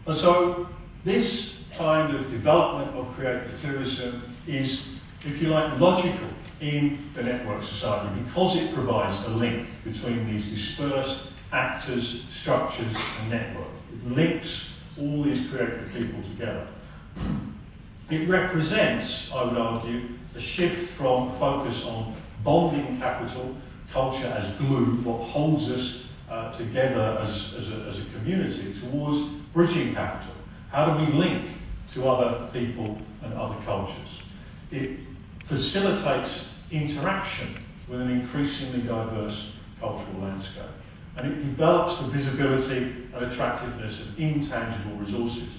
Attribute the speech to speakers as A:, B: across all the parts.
A: And so this kind of development of creative tourism is, if you like, logical in the network society because it provides a link between these dispersed actors, structures and network. It links all these creative people together. It represents, I would argue, a shift from focus on bonding capital, culture as glue, what holds us together as a community, towards bridging capital. How do we link to other people and other cultures? It facilitates interaction with an increasingly diverse cultural landscape. And it develops the visibility and attractiveness of intangible resources.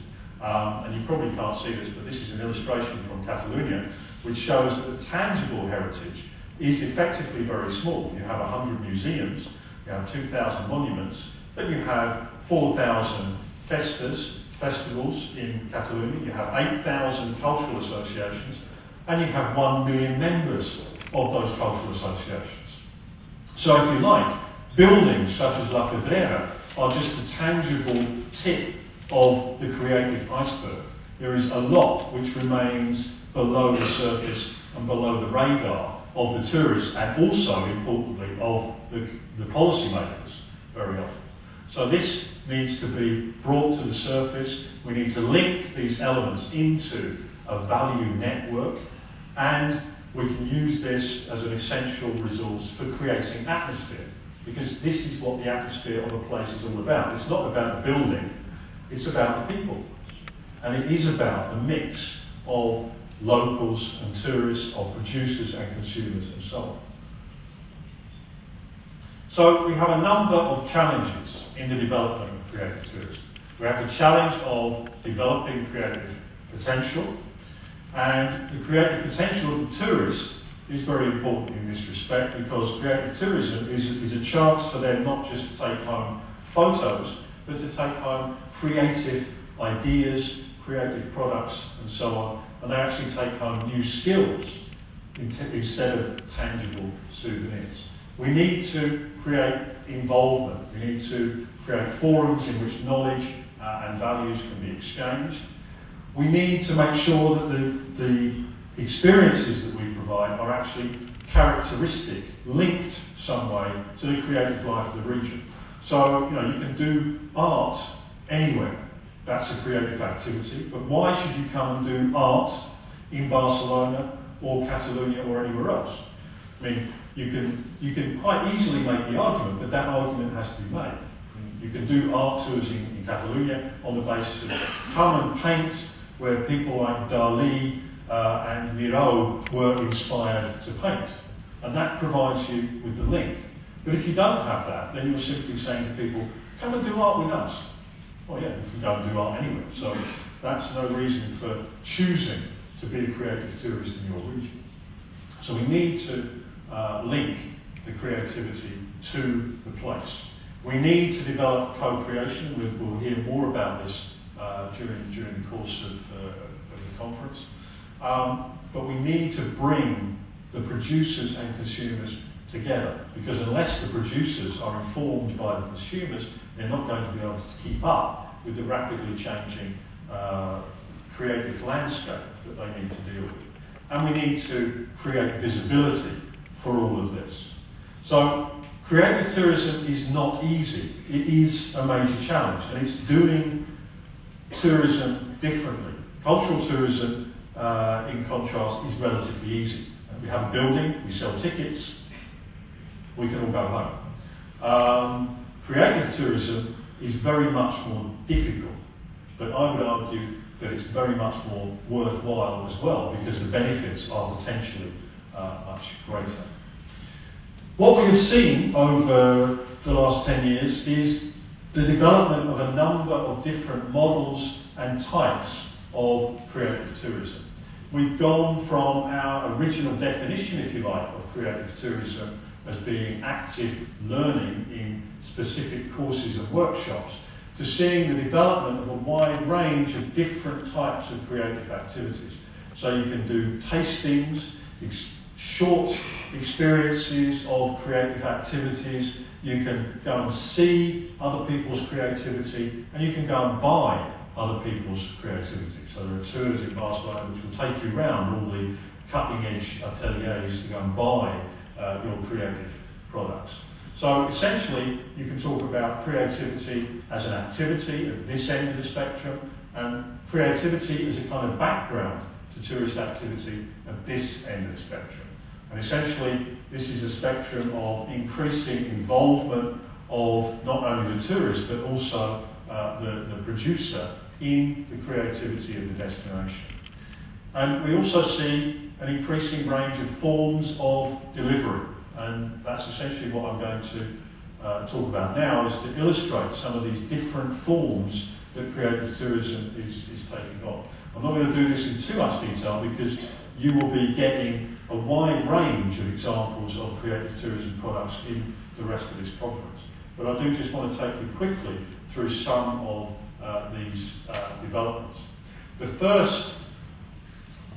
A: And you probably can't see this, but this is an illustration from Catalonia, which shows that the tangible heritage is effectively very small. You have 100 museums, you have 2,000 monuments, but you have 4,000 festivals in Catalonia, you have 8,000 cultural associations, and you have 1 million members of those cultural associations. So if you like, buildings such as La Pedrera are just a tangible tip of the creative iceberg. There is a lot which remains below the surface and below the radar of the tourists and also, importantly, of the policymakers very often. So this needs to be brought to the surface. We need to link these elements into a value network, and we can use this as an essential resource for creating atmosphere, because this is what the atmosphere of a place is all about. It's not about the building, it's about the people. And it is about a mix of locals and tourists, of producers and consumers and so on. So we have a number of challenges in the development of creative tourism. We have the challenge of developing creative potential, and the creative potential of the tourist is very important in this respect, because creative tourism is a chance for them not just to take home photos, but to take home creative ideas, creative products and so on, and they actually take home new skills instead of tangible souvenirs. We need to create involvement. We need to create forums in which knowledge and values can be exchanged. We need to make sure that the experiences that we provide are actually characteristic, linked some way to the creative life of the region. So, you can do art anywhere. That's a creative activity, but why should you come and do art in Barcelona or Catalonia or anywhere else? I mean, you can quite easily make the argument, but that argument has to be made. You can do art tours in Catalonia on the basis of come and paint where people like Dali and Miro were inspired to paint. And that provides you with the link. But if you don't have that, then you're simply saying to people, come and do art with us. Well, yeah, you can go and do art anywhere. So that's no reason for choosing to be a creative tourist in your region. So we need to link the creativity to the place. We need to develop co-creation. We'll hear more about this during the course of the conference. But we need to bring the producers and consumers together, because unless the producers are informed by the consumers, they're not going to be able to keep up with the rapidly changing creative landscape that they need to deal with. And we need to create visibility for all of this. So creative tourism is not easy. It is a major challenge, and it's doing tourism differently. Cultural tourism, in contrast, is relatively easy. We have a building, we sell tickets, we can all go home. Creative tourism is very much more difficult, but I would argue that it's very much more worthwhile as well, because the benefits are potentially much greater. What we have seen over the last 10 years is the development of a number of different models and types of creative tourism. We've gone from our original definition, if you like, of creative tourism as being active learning in specific courses and workshops, to seeing the development of a wide range of different types of creative activities. So you can do tastings, short experiences of creative activities, you can go and see other people's creativity, and you can go and buy other people's creativity. So there are tours in Barcelona which will take you around all the cutting-edge ateliers to go and buy your creative products. So essentially, you can talk about creativity as an activity at this end of the spectrum, and creativity as a kind of background to tourist activity at this end of the spectrum. And essentially, this is a spectrum of increasing involvement of not only the tourist, but also the producer in the creativity of the destination. And we also see an increasing range of forms of delivery. And that's essentially what I'm going to talk about now, is to illustrate some of these different forms that creative tourism is taking on. I'm not going to do this in too much detail because you will be getting a wide range of examples of creative tourism products in the rest of this conference. But I do just want to take you quickly through some of these developments. The first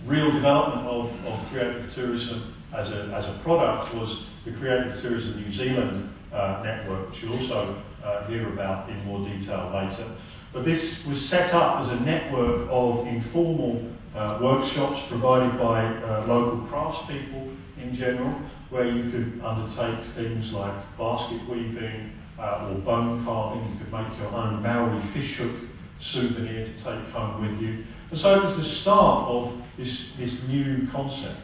A: real development of creative tourism as a product was the Creative Tourism New Zealand network, which you'll also hear about in more detail later. But this was set up as a network of informal workshops provided by local craftspeople in general, where you could undertake things like basket weaving or bone carving. You could make your own Maori fish hook souvenir to take home with you. And so it was the start of this new concept.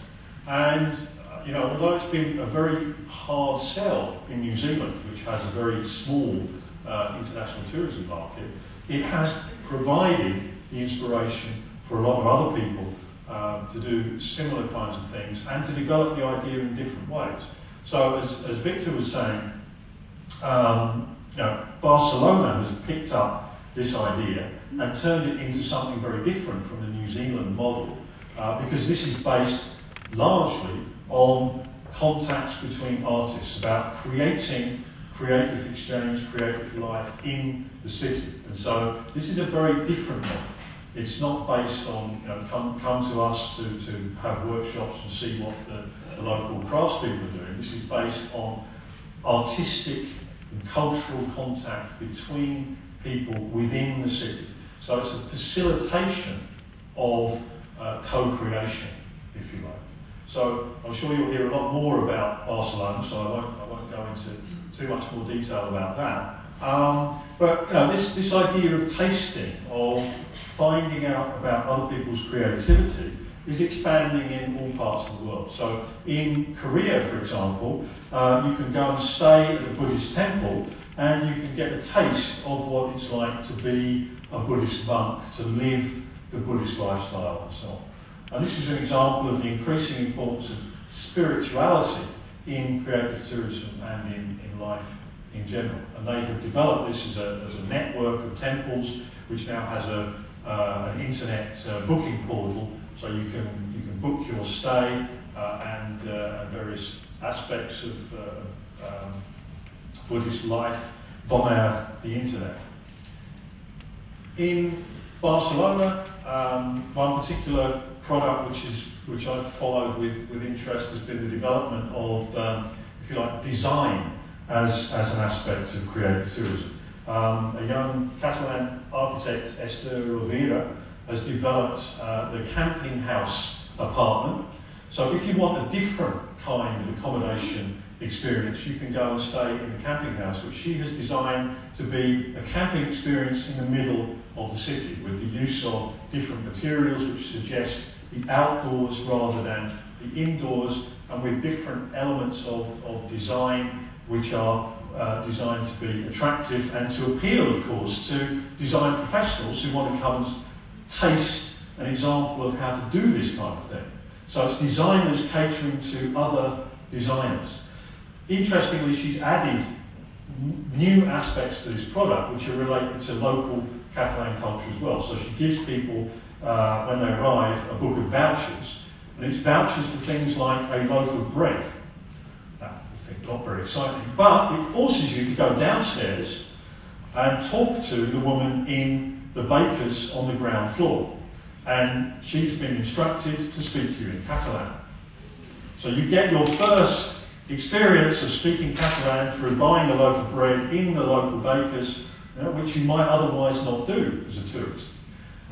A: And although it's been a very hard sell in New Zealand, which has a very small international tourism market, it has provided the inspiration for a lot of other people to do similar kinds of things and to develop the idea in different ways. So as Victor was saying, Barcelona has picked up this idea and turned it into something very different from the New Zealand model, because this is based largely on contacts between artists, about creating creative exchange, creative life in the city. And so this is a very different model. It's not based on, come to us to have workshops and see what the local craftspeople are doing. This is based on artistic and cultural contact between people within the city. So it's a facilitation of co-creation, if you like. So I'm sure you'll hear a lot more about Barcelona, so I won't go into too much more detail about that. But this idea of tasting, of finding out about other people's creativity, is expanding in all parts of the world. So in Korea, for example, you can go and stay at a Buddhist temple and you can get a taste of what it's like to be a Buddhist monk, to live the Buddhist lifestyle and so on. And this is an example of the increasing importance of spirituality in creative tourism and in life in general. And they have developed this as a network of temples, which now has an internet booking portal, so you can book your stay and various aspects of Buddhist life via the internet. In Barcelona, one particular product which I've followed with interest has been the development of, if you like, design as an aspect of creative tourism. A young Catalan architect, Esther Rovira, has developed the camping house apartment. So if you want a different kind of accommodation experience, you can go and stay in the camping house, which she has designed to be a camping experience in the middle of the city, with the use of different materials which suggest the outdoors rather than the indoors, and with different elements of design which are designed to be attractive and to appeal, of course, to design professionals who want to come and taste an example of how to do this kind of thing. So it's designers catering to other designers. Interestingly, she's added new aspects to this product which are related to local Catalan culture as well. So she gives people, when they arrive, a book of vouchers. And it's vouchers for things like a loaf of bread. Now, I think not very exciting, but it forces you to go downstairs and talk to the woman in the baker's on the ground floor. And she's been instructed to speak to you in Catalan. So you get your first experience of speaking Catalan through buying a loaf of bread in the local baker's, which you might otherwise not do as a tourist.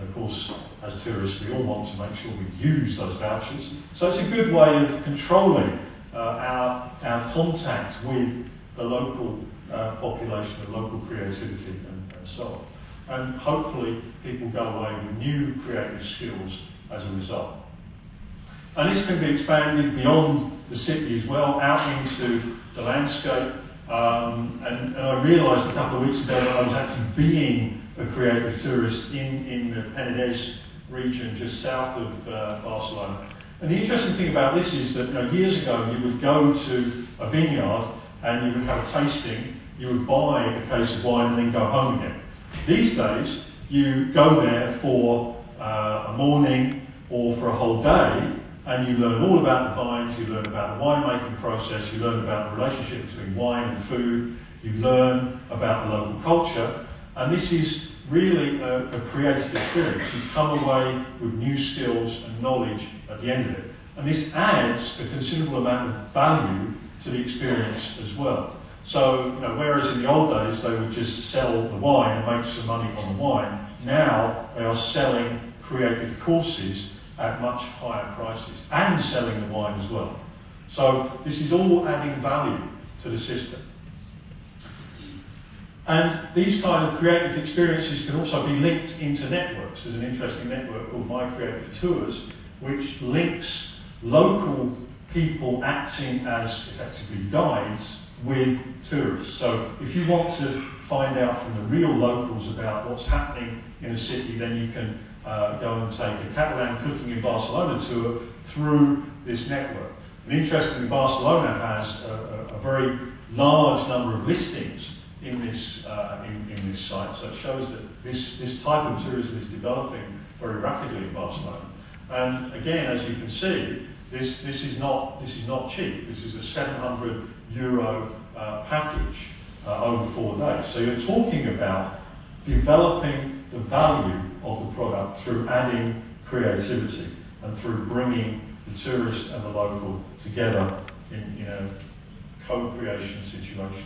A: And of course, as tourists, we all want to make sure we use those vouchers. So it's a good way of controlling our contact with the local population, the local creativity, and so on. And hopefully, people go away with new creative skills as a result. And this can be expanded beyond the city as well, out into the landscape. And I realised a couple of weeks ago that I was actually being a creative tourist in the Penedès region, just south of Barcelona. And the interesting thing about this is that years ago you would go to a vineyard and you would have a tasting, you would buy a case of wine and then go home again. These days, you go there for a morning or for a whole day, and you learn all about the vines, you learn about the winemaking process, you learn about the relationship between wine and food, you learn about the local culture, and this is really a creative experience. You come away with new skills and knowledge at the end of it. And this adds a considerable amount of value to the experience as well. So, whereas in the old days they would just sell the wine and make some money on the wine, now they are selling creative courses at much higher prices and selling the wine as well. So this is all adding value to the system. And these kind of creative experiences can also be linked into networks. There's an interesting network called My Creative Tours, which links local people acting as effectively guides with tourists. So if you want to find out from the real locals about what's happening in a city, then you can go and take a Catalan cooking in Barcelona tour through this network. And interestingly, Barcelona has a very large number of listings in this site, so it shows that this type of tourism is developing very rapidly in Barcelona. And again, as you can see, this is not cheap. This is a €700 package over 4 days. So you're talking about developing the value of the product through adding creativity and through bringing the tourist and the local together in a co-creation situation.